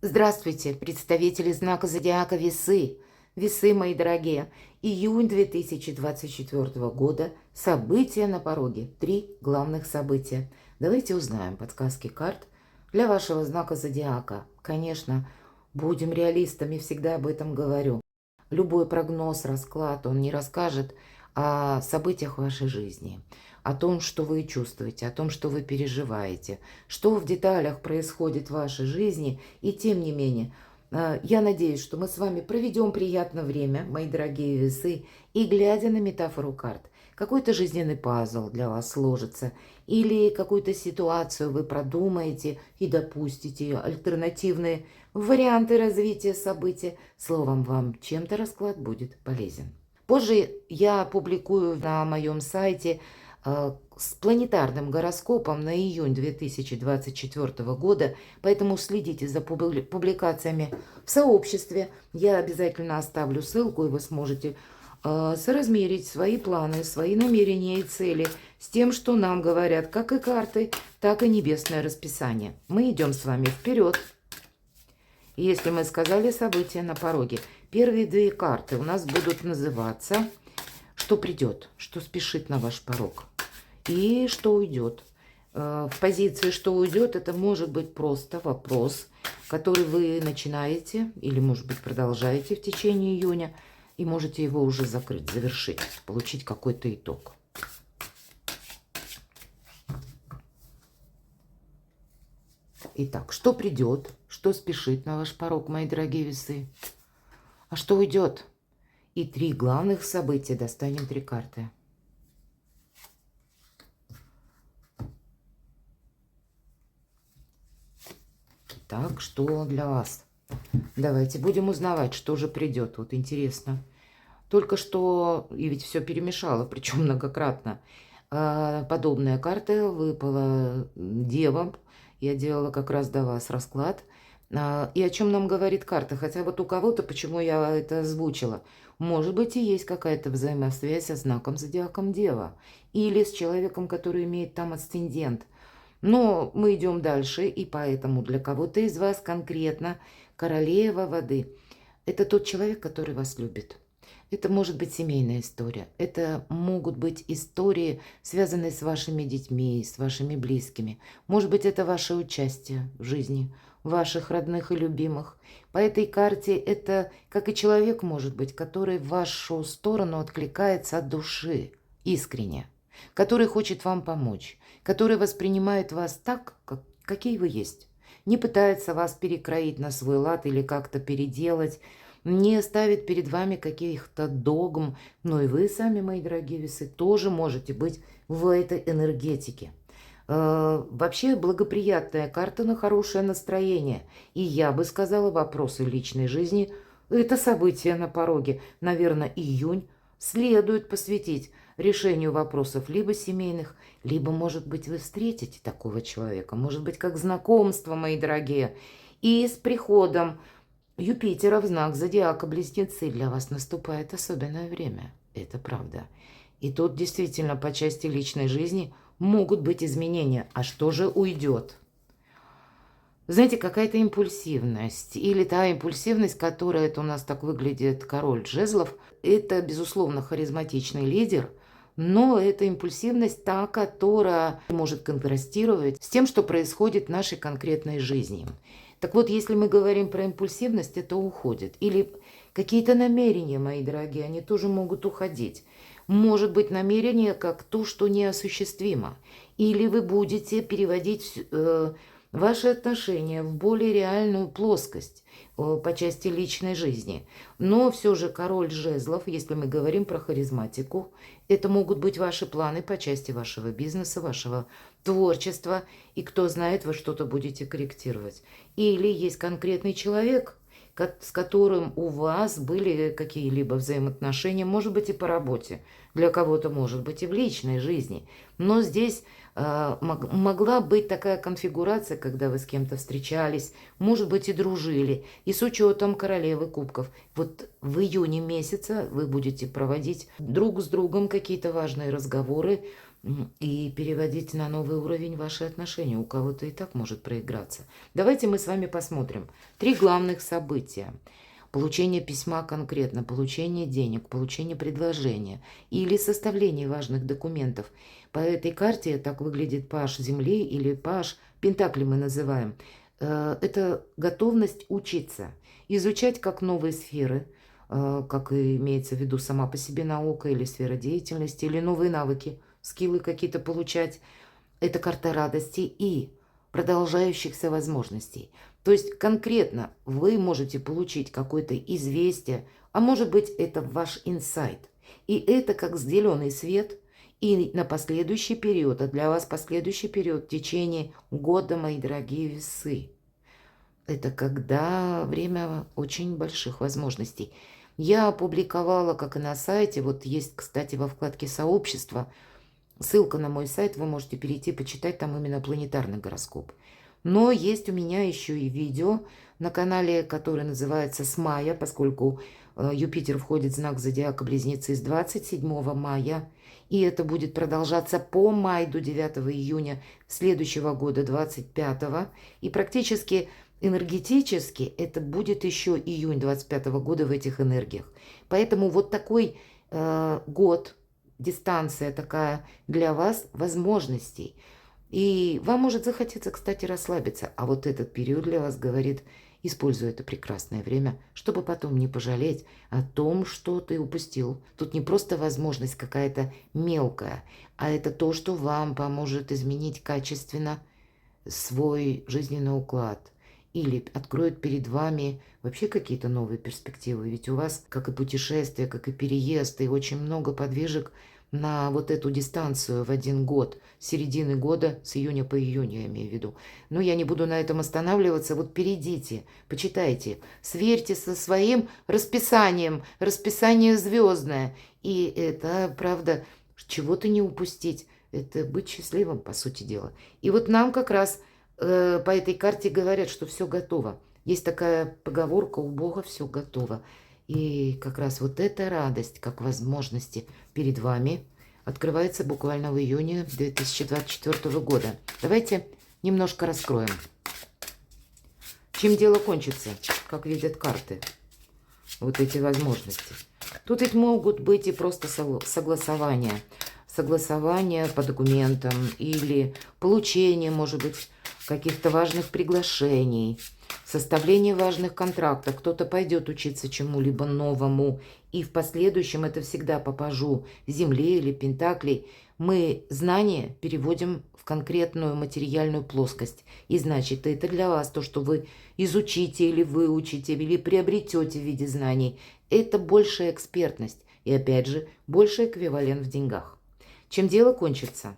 Здравствуйте, представители знака зодиака Весы. Весы, мои дорогие, июнь 2024 года. События на пороге. 3 главных события. Давайте узнаем подсказки карт для вашего знака зодиака. Конечно, будем реалистами, всегда об этом говорю. Любой прогноз, расклад, он не расскажет о событиях вашей жизни, о том, что вы чувствуете, о том, что вы переживаете, что в деталях происходит в вашей жизни. И тем не менее, я надеюсь, что мы с вами проведем приятное время, мои дорогие весы, и глядя на метафору карт, какой-то жизненный пазл для вас сложится, или какую-то ситуацию вы продумаете и допустите альтернативные варианты развития события. Словом, вам чем-то расклад будет полезен. Позже я публикую на моем сайте с планетарным гороскопом на июнь 2024 года, поэтому следите за публикациями в сообществе. Я обязательно оставлю ссылку, и вы сможете соразмерить свои планы, свои намерения и цели с тем, что нам говорят как и карты, так и небесное расписание. Мы идем с вами вперед. Если мы сказали события на пороге, первые 2 карты у нас будут называться «Что придет», «Что спешит на ваш порог» и «Что уйдет». В позиции «Что уйдет» это может быть просто вопрос, который вы начинаете или, может быть, продолжаете в течение июня, и можете его уже закрыть, завершить, получить какой-то итог. Итак, что придет, что спешит на ваш порог, мои дорогие весы, а что уйдет? И 3 главных события. Достанем 3 карты. Так, что для вас? Давайте будем узнавать, что же придет. Вот интересно. Только что, и ведь все перемешало, причем многократно. Подобная карта выпала девам. Я делала как раз до вас расклад. И о чем нам говорит карта? Хотя вот у кого-то, почему я это озвучила, может быть и есть какая-то взаимосвязь со знаком зодиаком Дева. Или с человеком, который имеет там асцендент. Но мы идем дальше, и поэтому для кого-то из вас конкретно королева воды – это тот человек, который вас любит. Это может быть семейная история. Это могут быть истории, связанные с вашими детьми, с вашими близкими. Может быть, это ваше участие в жизни ваших родных и любимых. По этой карте это, как и человек, может быть, который в вашу сторону откликается от души, искренне, который хочет вам помочь, который воспринимает вас так, какие вы есть. Не пытается вас перекроить на свой лад или как-то переделать, не ставит перед вами каких-то догм, но и вы сами, мои дорогие весы, тоже можете быть в этой энергетике. Вообще благоприятная карта на хорошее настроение. И я бы сказала, вопросы личной жизни – это событие на пороге. Наверное, июнь следует посвятить решению вопросов либо семейных, либо, может быть, вы встретите такого человека, может быть, как знакомство, мои дорогие. И с приходом Юпитера в знак зодиака Близнецы для вас наступает особенное время. Это правда. И тут действительно по части личной жизни могут быть изменения. А что же уйдет? Знаете, какая-то импульсивность. Или та импульсивность, которая, это у нас так выглядит король жезлов, это, безусловно, харизматичный лидер, но это импульсивность та, которая может контрастировать с тем, что происходит в нашей конкретной жизни. Так вот, если мы говорим про импульсивность, это уходит. Или какие-то намерения, мои дорогие, они тоже могут уходить. Может быть намерение как то, что неосуществимо. Или вы будете переводить ваши отношения в более реальную плоскость по части личной жизни. Но все же король жезлов, если мы говорим про харизматику, это могут быть ваши планы по части вашего бизнеса, вашего творчества, и кто знает, вы что-то будете корректировать. Или есть конкретный человек, с которым у вас были какие-либо взаимоотношения, может быть и по работе, для кого-то может быть и в личной жизни. Но здесь могла быть такая конфигурация, когда вы с кем-то встречались, может быть и дружили, и с учетом королевы кубков. Вот в июне месяце вы будете проводить друг с другом какие-то важные разговоры, и переводить на новый уровень ваши отношения. У кого-то и так может проиграться. Давайте мы с вами посмотрим. 3 главных события. Получение письма конкретно, получение денег, получение предложения или составление важных документов. По этой карте так выглядит паж Земли или паж Пентакли мы называем. Это готовность учиться, изучать как новые сферы, как и имеется в виду сама по себе наука или сфера деятельности, или новые навыки, скиллы какие-то получать. Это карта радости и продолжающихся возможностей. То есть конкретно вы можете получить какое-то известие, а может быть это ваш инсайт. И это как зеленый свет, и на последующий период, а для вас последующий период в течение года, мои дорогие весы. Это когда время очень больших возможностей. Я опубликовала, как и на сайте, вот есть, кстати, во вкладке «Сообщество», ссылка на мой сайт, вы можете перейти, почитать, там именно планетарный гороскоп. Но есть у меня еще и видео на канале, которое называется «С мая», поскольку Юпитер входит в знак зодиака Близнецы с 27 мая, и это будет продолжаться по май до 9 июня следующего года, 25, и практически энергетически это будет еще июнь 25 года в этих энергиях. Поэтому вот такой год, дистанция такая для вас возможностей. И вам может захотеться, кстати, расслабиться. А вот этот период для вас говорит, используй это прекрасное время, чтобы потом не пожалеть о том, что ты упустил. Тут не просто возможность какая-то мелкая, а это то, что вам поможет изменить качественно свой жизненный уклад. Или откроет перед вами вообще какие-то новые перспективы. Ведь у вас, как и путешествия, как и переезд, и очень много подвижек на вот эту дистанцию в 1 год, с середины года, с июня по июнь, я имею в виду. Но я не буду на этом останавливаться. Вот перейдите, почитайте, сверьте со своим расписанием, расписание звездное. И это, правда, чего-то не упустить. Это быть счастливым, по сути дела. И вот нам как раз по этой карте говорят, что все готово. Есть такая поговорка: у Бога все готово. И как раз вот эта радость, как возможности перед вами, открывается буквально в июне 2024 года. Давайте немножко раскроем. Чем дело кончится, как видят карты, вот эти возможности. Тут ведь могут быть и просто согласования. Согласование по документам или получение, может быть, каких-то важных приглашений, составление важных контрактов. Кто-то пойдет учиться чему-либо новому, и в последующем это всегда по пажу Земли или Пентаклей. Мы знания переводим в конкретную материальную плоскость. И значит, это для вас то, что вы изучите или выучите, или приобретете в виде знаний. Это большая экспертность. И опять же, больший эквивалент в деньгах. Чем дело кончится?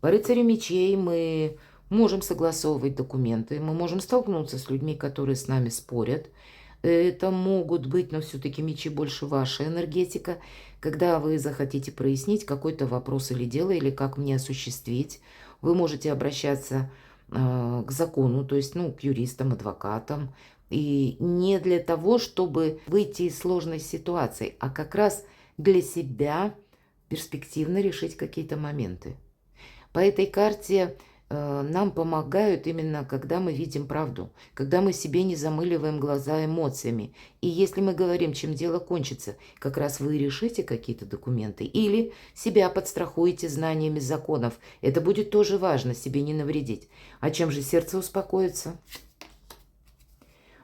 По рыцарю мечей мы можем согласовывать документы, мы можем столкнуться с людьми, которые с нами спорят. Это могут быть, но все-таки мечи больше ваша энергетика, когда вы захотите прояснить какой-то вопрос или дело, или как мне осуществить. Вы можете обращаться к закону, то есть к юристам, адвокатам. И не для того, чтобы выйти из сложной ситуации, а как раз для себя перспективно решить какие-то моменты. По этой карте нам помогают именно, когда мы видим правду, когда мы себе не замыливаем глаза эмоциями. И если мы говорим, чем дело кончится, как раз вы решите какие-то документы или себя подстрахуете знаниями законов. Это будет тоже важно, себе не навредить. А чем же сердце успокоится?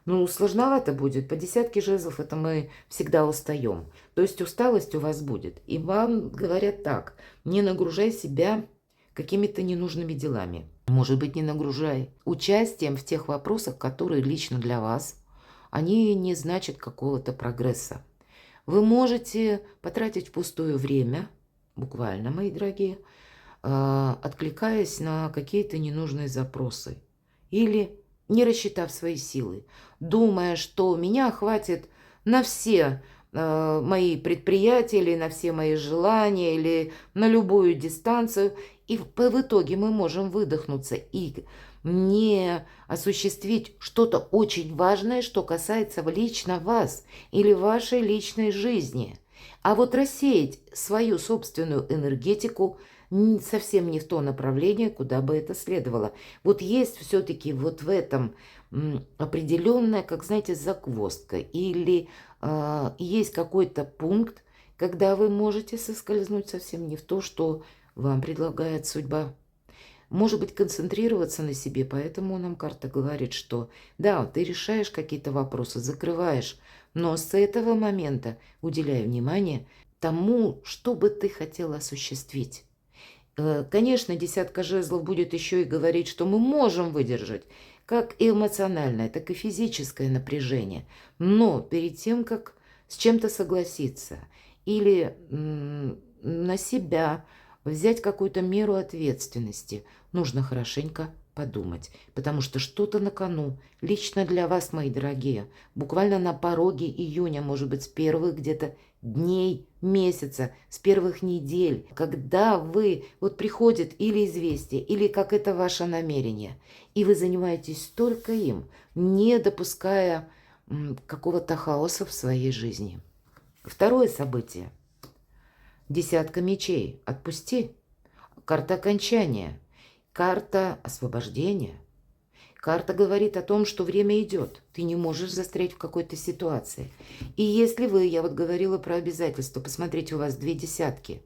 Сложновато будет. По 10 жезлов это мы всегда устаем. То есть усталость у вас будет. И вам говорят так: не нагружай себя какими-то ненужными делами. Может быть, не нагружай участием в тех вопросах, которые лично для вас, они не значат какого-то прогресса. Вы можете потратить впустую время, буквально, мои дорогие, откликаясь на какие-то ненужные запросы. Или не рассчитав свои силы, думая, что меня хватит на все мои предприятия, или на все мои желания, или на любую дистанцию. И в итоге мы можем выдохнуться и не осуществить что-то очень важное, что касается лично вас или вашей личной жизни. А вот рассеять свою собственную энергетику совсем не в то направление, куда бы это следовало. Вот есть все-таки вот в этом определенная, как знаете, загвоздка. Или есть какой-то пункт, когда вы можете соскользнуть совсем не в то, что вам предлагает судьба. Может быть, концентрироваться на себе, поэтому нам карта говорит, что да, ты решаешь какие-то вопросы, закрываешь, но с этого момента уделяй внимание тому, что бы ты хотел осуществить. Конечно, десятка жезлов будет еще и говорить, что мы можем выдержать как и эмоциональное, так и физическое напряжение. Но перед тем, как с чем-то согласиться или на себя взять какую-то меру ответственности, нужно хорошенько подумать, потому что что-то на кону, лично для вас, мои дорогие, буквально на пороге июня, может быть, с первых где-то дней, месяца, с первых недель, когда вы, вот приходит или известие, или как это ваше намерение, и вы занимаетесь только им, не допуская какого-то хаоса в своей жизни. Второе событие. Десятка мечей. Отпусти. Карта окончания. Карта освобождения. Карта говорит о том, что время идет. Ты не можешь застрять в какой-то ситуации. И если вы, я вот говорила про обязательства, посмотрите, у вас 2 десятки.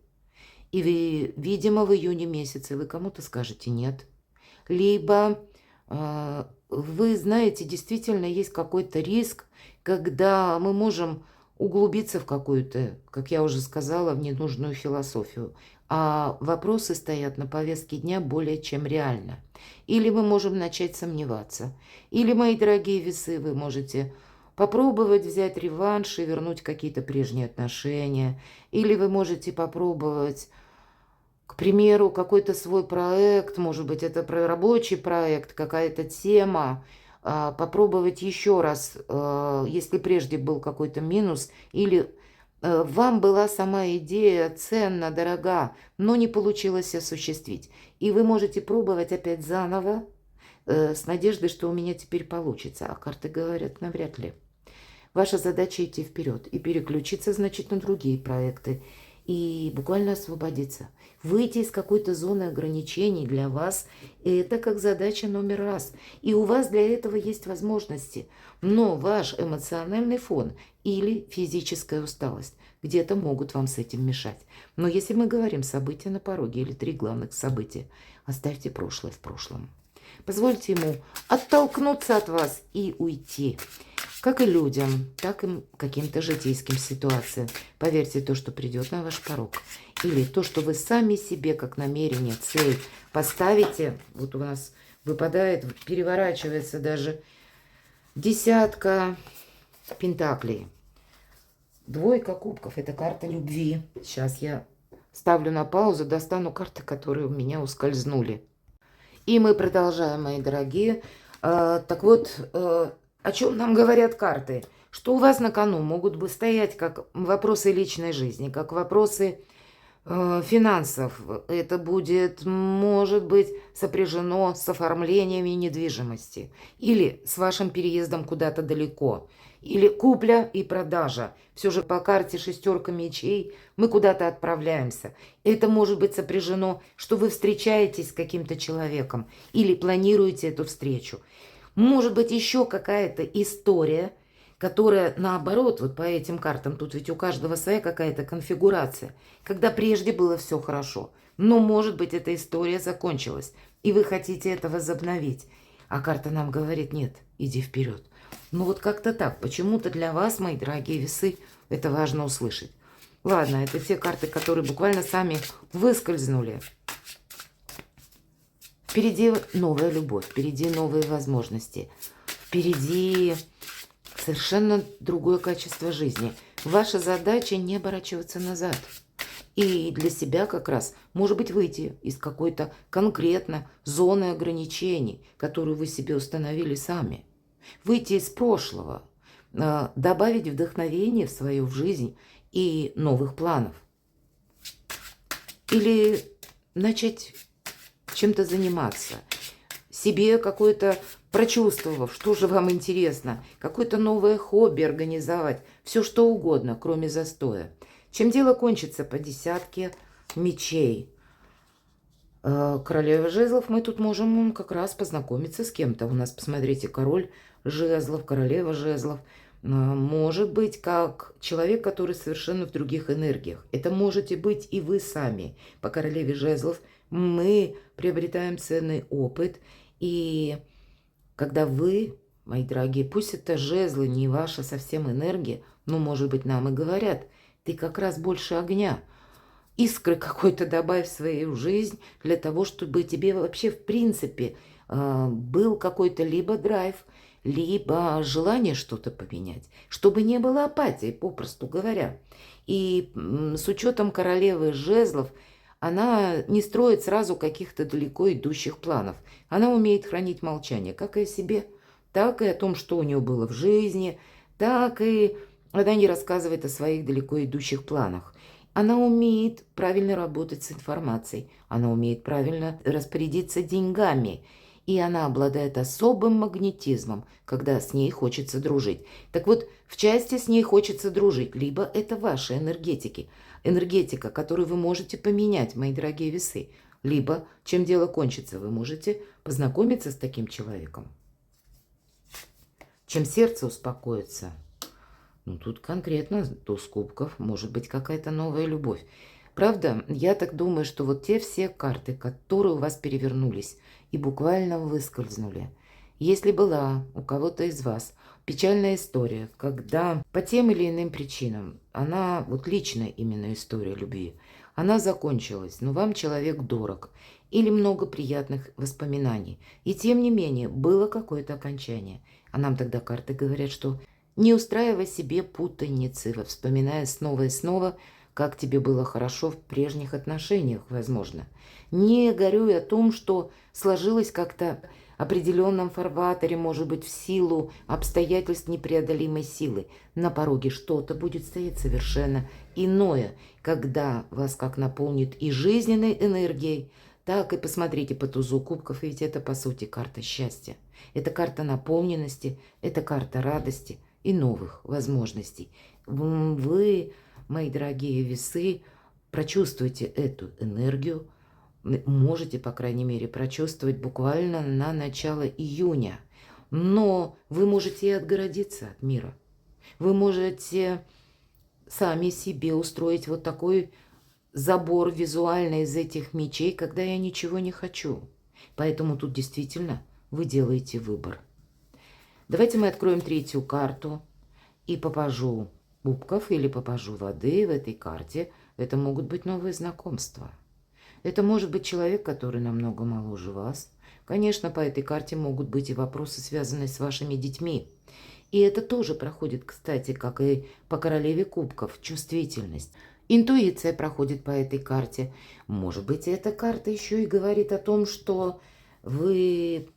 И вы, видимо, в июне месяце вы кому-то скажете нет. Либо вы знаете, действительно есть какой-то риск, когда мы можем углубиться в какую-то, как я уже сказала, в ненужную философию. А вопросы стоят на повестке дня более чем реально. Или мы можем начать сомневаться. Или, мои дорогие весы, вы можете попробовать взять реванш и вернуть какие-то прежние отношения. Или вы можете попробовать, к примеру, какой-то свой проект, может быть, это рабочий проект, какая-то тема, попробовать еще раз, если прежде был какой-то минус, или вам была сама идея ценна, дорога, но не получилось осуществить. И вы можете пробовать опять заново, с надеждой, что у меня теперь получится. А карты говорят, навряд ли. Ваша задача идти вперед и переключиться, значит, на другие проекты. И буквально освободиться. Выйти из какой-то зоны ограничений для вас – это как задача номер раз. И у вас для этого есть возможности. Но ваш эмоциональный фон или физическая усталость где-то могут вам с этим мешать. Но если мы говорим события на пороге или 3 главных события, оставьте прошлое в прошлом. Позвольте ему оттолкнуться от вас и уйти. Как и людям, так и каким-то житейским ситуациям. Поверьте, то, что придет на ваш порог, или то, что вы сами себе как намерение, цель поставите, вот у нас выпадает, переворачивается даже десятка пентаклей. 2 кубков – это карта любви. Сейчас я ставлю на паузу, достану карты, которые у меня ускользнули. И мы продолжаем, мои дорогие. Так вот, о чем нам говорят карты? Что у вас на кону могут бы стоять как вопросы личной жизни, как вопросы финансов. Это будет, может быть, сопряжено с оформлениями недвижимости. Или с вашим переездом куда-то далеко. Или купля и продажа. Все же по карте 6 мечей мы куда-то отправляемся. Это может быть сопряжено, что вы встречаетесь с каким-то человеком. Или планируете эту встречу. Может быть, еще какая-то история, которая наоборот, вот по этим картам, тут ведь у каждого своя какая-то конфигурация, когда прежде было все хорошо. Но, может быть, эта история закончилась, и вы хотите это возобновить. А карта нам говорит, нет, иди вперед. Ну вот как-то так. Почему-то для вас, мои дорогие весы, это важно услышать. Ладно, это те карты, которые буквально сами выскользнули. Впереди новая любовь, впереди новые возможности, впереди совершенно другое качество жизни. Ваша задача не оборачиваться назад. И для себя как раз, может быть, выйти из какой-то конкретно зоны ограничений, которую вы себе установили сами. Выйти из прошлого, добавить вдохновение в свою жизнь и новых планов. Или начать чем-то заниматься, себе какое-то прочувствовав, что же вам интересно, какое-то новое хобби организовать, все что угодно, кроме застоя. Чем дело кончится по десятке мечей? Королева жезлов, мы тут можем как раз познакомиться с кем-то. У нас, посмотрите, король жезлов, королева жезлов. Может быть, как человек, который совершенно в других энергиях. Это можете быть и вы сами. По королеве жезлов мы приобретаем ценный опыт. И когда вы, мои дорогие, пусть это жезлы, не ваша совсем энергия, но, может быть, нам и говорят, ты как раз больше огня. Искры какой-то добавь в свою жизнь для того, чтобы тебе вообще в принципе был какой-то либо драйв, либо желание что-то поменять, чтобы не было апатии, попросту говоря. И с учетом королевы жезлов, она не строит сразу каких-то далеко идущих планов. Она умеет хранить молчание, как и о себе, так и о том, что у нее было в жизни, так и она не рассказывает о своих далеко идущих планах. Она умеет правильно работать с информацией, она умеет правильно распорядиться деньгами, и она обладает особым магнетизмом, когда с ней хочется дружить. Так вот, в части с ней хочется дружить, либо это ваши энергетики, энергетика, которую вы можете поменять, мои дорогие весы, либо, чем дело кончится, вы можете познакомиться с таким человеком. Чем сердце успокоится, ну, тут конкретно туз кубков, может быть какая-то новая любовь. Правда, я так думаю, что вот те все карты, которые у вас перевернулись и буквально выскользнули, если была у кого-то из вас печальная история, когда по тем или иным причинам, она, вот личная именно история любви, она закончилась, но вам человек дорог, или много приятных воспоминаний, и тем не менее было какое-то окончание. А нам тогда карты говорят, что не устраивай себе путаницы, вспоминая снова и снова, как тебе было хорошо в прежних отношениях, возможно. Не горюй о том, что сложилось как-то в определенном фарватере, может быть, в силу обстоятельств непреодолимой силы. На пороге что-то будет стоять совершенно иное, когда вас как наполнит и жизненной энергией, так и посмотрите по тузу кубков, ведь это, по сути, карта счастья. Это карта наполненности, это карта радости и новых возможностей. Вы, мои дорогие весы, прочувствуйте эту энергию, можете, по крайней мере, прочувствовать буквально на начало июня. Но вы можете и отгородиться от мира. Вы можете сами себе устроить вот такой забор визуально из этих мечей, когда я ничего не хочу. Поэтому тут действительно вы делаете выбор. Давайте мы откроем третью карту и попажу кубков или попажу воды в этой карте. Это могут быть новые знакомства. Это может быть человек, который намного моложе вас. Конечно, по этой карте могут быть и вопросы, связанные с вашими детьми. И это тоже проходит, кстати, как и по королеве кубков, чувствительность. Интуиция проходит по этой карте. Может быть, эта карта еще и говорит о том, что вы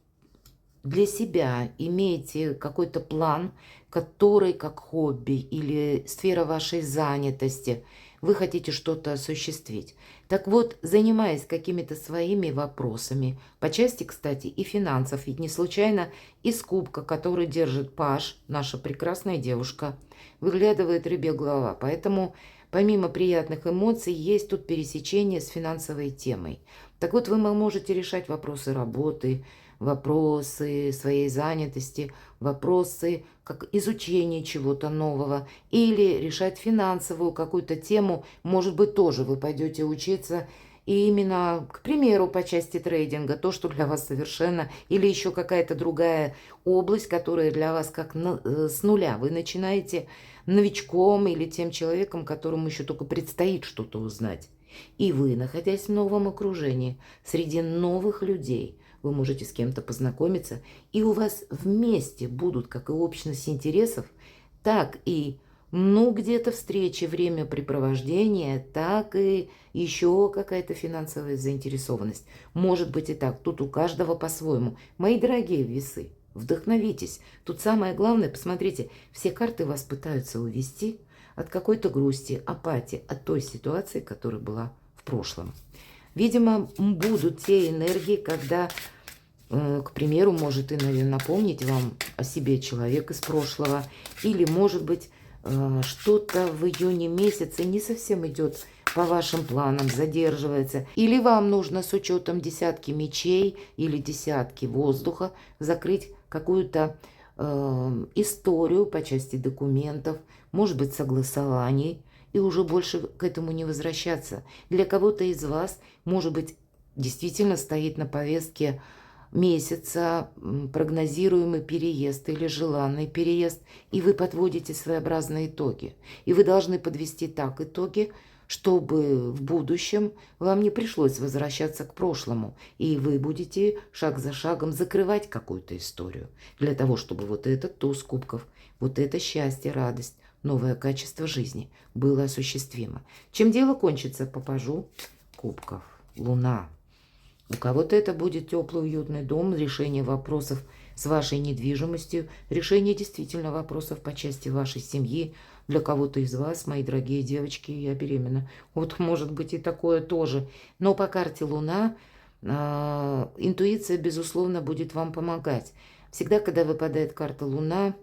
для себя имеете какой-то план, который как хобби или сфера вашей занятости, вы хотите что-то осуществить. Так вот, занимаясь какими-то своими вопросами, по части, кстати, и финансов, ведь не случайно из кубка, который держит паж, наша прекрасная девушка, выглядывает рыбья голова. Поэтому помимо приятных эмоций, есть тут пересечение с финансовой темой. Так вот, вы можете решать вопросы работы, вопросы своей занятости, вопросы как изучения чего-то нового или решать финансовую какую-то тему. Может быть, тоже вы пойдете учиться и именно, к примеру, по части трейдинга, то, что для вас совершенно, или еще какая-то другая область, которая для вас как с нуля. Вы начинаете новичком или тем человеком, которому еще только предстоит что-то узнать. И вы, находясь в новом окружении, среди новых людей, вы можете с кем-то познакомиться, и у вас вместе будут как и общность интересов, так и, где-то встречи, времяпрепровождения, так и еще какая-то финансовая заинтересованность. Может быть и так, тут у каждого по-своему. Мои дорогие весы, вдохновитесь. Тут самое главное, посмотрите, все карты вас пытаются увести от какой-то грусти, апатии, от той ситуации, которая была в прошлом. Видимо, будут те энергии, когда, к примеру, может и напомнить вам о себе человек из прошлого, или, может быть, что-то в июне месяце не совсем идет по вашим планам, задерживается. Или вам нужно с учетом десятки мечей или десятки воздуха закрыть какую-то историю по части документов, может быть, согласований, и уже больше к этому не возвращаться. Для кого-то из вас, может быть, действительно стоит на повестке месяца прогнозируемый переезд или желанный переезд, и вы подводите своеобразные итоги. И вы должны подвести так итоги, чтобы в будущем вам не пришлось возвращаться к прошлому, и вы будете шаг за шагом закрывать какую-то историю, для того, чтобы вот этот туз кубков, вот это счастье, радость, новое качество жизни было осуществимо. Чем дело кончится по пажу кубков? Луна. У кого-то это будет теплый, уютный дом, решение вопросов с вашей недвижимостью, решение действительно вопросов по части вашей семьи. Для кого-то из вас, мои дорогие девочки, я беременна. Вот может быть и такое тоже. Но по карте Луна интуиция, безусловно, будет вам помогать. Всегда, когда выпадает карта Луна,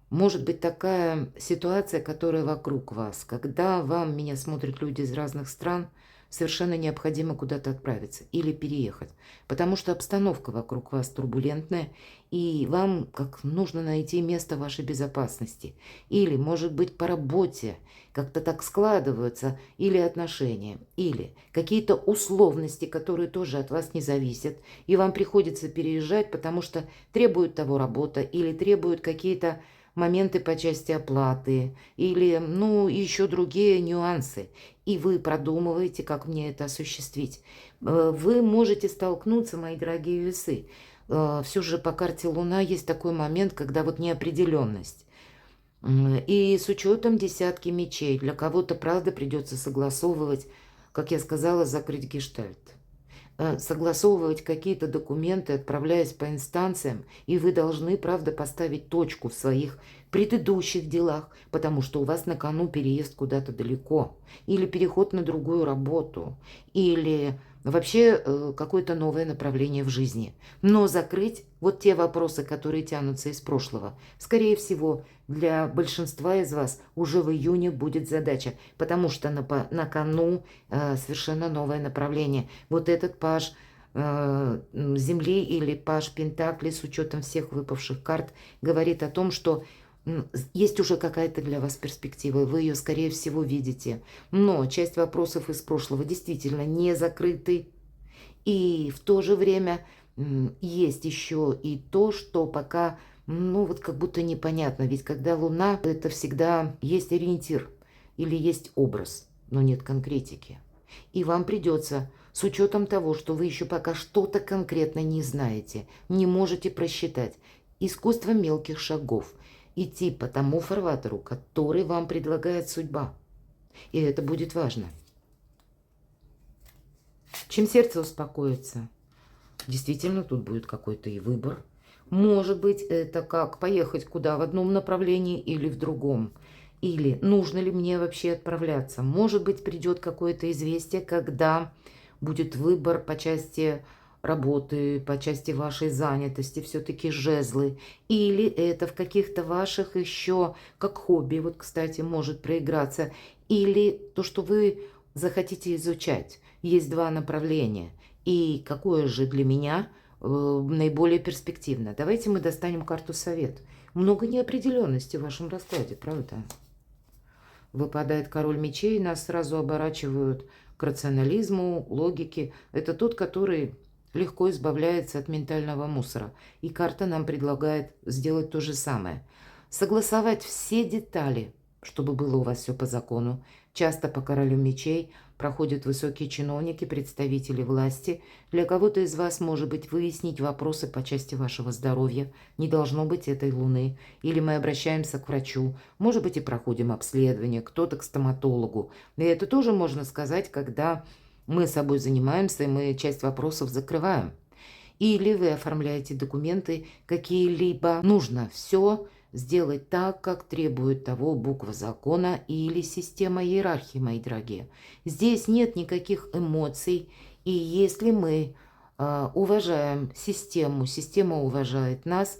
может быть такая ситуация, которая вокруг вас. Когда меня смотрят люди из разных стран, совершенно необходимо куда-то отправиться или переехать, потому что обстановка вокруг вас турбулентная, и вам как нужно найти место вашей безопасности. Или, может быть, по работе как-то так складываются, или отношения, или какие-то условности, которые тоже от вас не зависят, и вам приходится переезжать, потому что требует того работа, или требуют какие-то моменты по части оплаты или, еще другие нюансы. И вы продумываете, как мне это осуществить. Вы можете столкнуться, мои дорогие весы. Все же по карте Луна есть такой момент, когда вот неопределенность. И с учетом десятки мечей, для кого-то, правда, придется согласовывать, как я сказала, закрыть гештальт. Согласовывать какие-то документы, отправляясь по инстанциям, и вы должны, правда, поставить точку в своих предыдущих делах, потому что у вас на кону переезд куда-то далеко, или переход на другую работу, или вообще какое-то новое направление в жизни. Но закрыть вот те вопросы, которые тянутся из прошлого, скорее всего, для большинства из вас уже в июне будет задача, потому что на кону совершенно новое направление. Вот этот паж Земли или паж Пентаклей с учетом всех выпавших карт говорит о том, что есть уже какая-то для вас перспектива, вы ее, скорее всего, видите. Но часть вопросов из прошлого действительно не закрыты. И в то же время есть еще и то, что пока, вот как будто непонятно. Ведь когда Луна, это всегда есть ориентир или есть образ, но нет конкретики. И вам придется, с учетом того, что вы еще пока что-то конкретно не знаете, не можете просчитать, искусство мелких шагов, идти по тому фарватеру, который вам предлагает судьба. И это будет важно. Чем сердце успокоится, действительно тут будет какой-то и выбор. Может быть, это как поехать куда, в одном направлении или в другом. Или нужно ли мне вообще отправляться. Может быть, придет какое-то известие, когда будет выбор по части работы, по части вашей занятости, все-таки жезлы. Или это в каких-то ваших еще, как хобби, вот, кстати, может проиграться. Или то, что вы захотите изучать. Есть два направления. И какое же для меня наиболее перспективно? Давайте мы достанем карту совет. Много неопределенности в вашем раскладе, правда? Выпадает король мечей, нас сразу оборачивают к рационализму, логике. Это тот, который легко избавляется от ментального мусора. И карта нам предлагает сделать то же самое. Согласовать все детали, чтобы было у вас все по закону. Часто по королю мечей проходят высокие чиновники, представители власти. Для кого-то из вас, может быть, выяснить вопросы по части вашего здоровья. Не должно быть этой луны. Или мы обращаемся к врачу. Может быть, и проходим обследование. Кто-то к стоматологу. И это тоже можно сказать, когда мы собой занимаемся, и мы часть вопросов закрываем. Или вы оформляете документы какие-либо. Нужно все сделать так, как требует того буква закона или система иерархии, мои дорогие. Здесь нет никаких эмоций. И если мы уважаем систему, система уважает нас,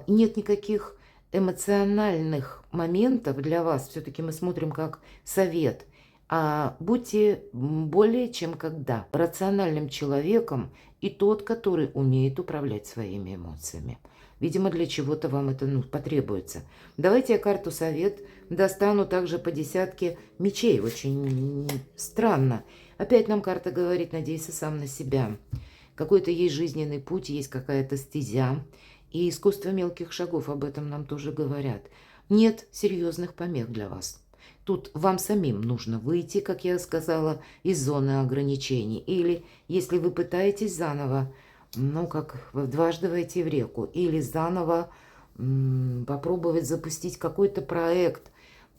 нет никаких эмоциональных моментов для вас, все-таки мы смотрим как совет, будьте более чем когда рациональным человеком и тот, который умеет управлять своими эмоциями. Видимо, для чего-то вам это потребуется. Давайте я карту совет достану также по десятке мечей. Очень странно. Опять нам карта говорит: надейся сам на себя. Какой-то есть жизненный путь, есть какая-то стезя. И искусство мелких шагов, об этом нам тоже говорят. Нет серьезных помех для вас. Тут вам самим нужно выйти, как я сказала, из зоны ограничений. Или если вы пытаетесь заново, как дважды войти в реку, или заново попробовать запустить какой-то проект.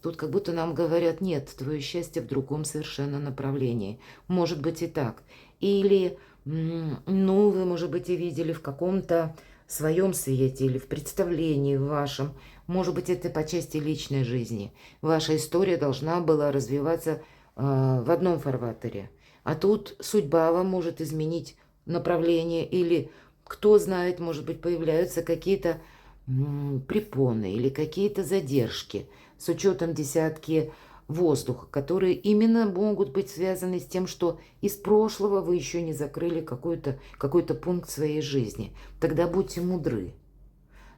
Тут как будто нам говорят: нет, твое счастье в другом совершенно направлении. Может быть и так. Или, вы, может быть, и видели в каком-то своем свете или в представлении вашем. Может быть, это по части личной жизни. Ваша история должна была развиваться в одном фарватере. А тут судьба вам может изменить направление. Или, кто знает, может быть, появляются какие-то препоны или какие-то задержки с учетом десятки воздуха, которые именно могут быть связаны с тем, что из прошлого вы еще не закрыли какой-то пункт своей жизни. Тогда будьте мудры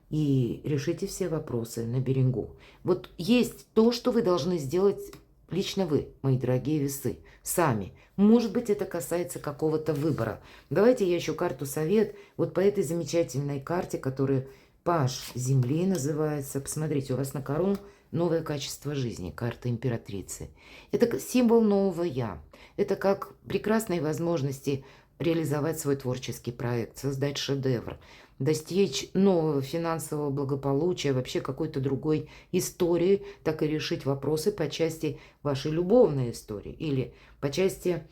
и решите все вопросы на берегу. Вот есть то, что вы должны сделать лично вы, мои дорогие весы, сами. Может быть, это касается какого-то выбора. Давайте я еще карту совет вот по этой замечательной карте, которая Паж Земли называется. Посмотрите, у вас на корону новое качество жизни, карта императрицы. Это символ нового «я». Это как прекрасные возможности реализовать свой творческий проект, создать шедевр, достичь нового финансового благополучия, вообще какой-то другой истории, так и решить вопросы по части вашей любовной истории или по части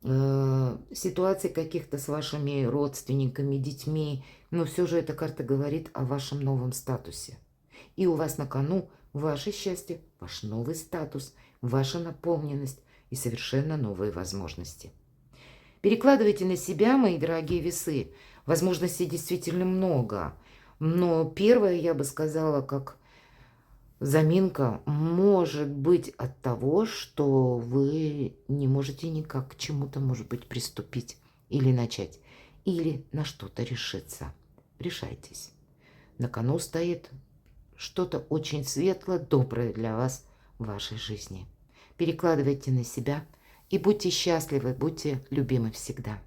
ситуаций каких-то с вашими родственниками, детьми. Но все же эта карта говорит о вашем новом статусе. И у вас на кону ваше счастье, ваш новый статус, ваша наполненность и совершенно новые возможности. Перекладывайте на себя, мои дорогие весы. Возможностей действительно много. Но первое, я бы сказала, как заминка, может быть от того, что вы не можете никак к чему-то, может быть, приступить или начать, или на что-то решиться. Решайтесь. На кону стоит что-то очень светлое, доброе для вас в вашей жизни. Перекладывайте на себя и будьте счастливы, будьте любимы всегда.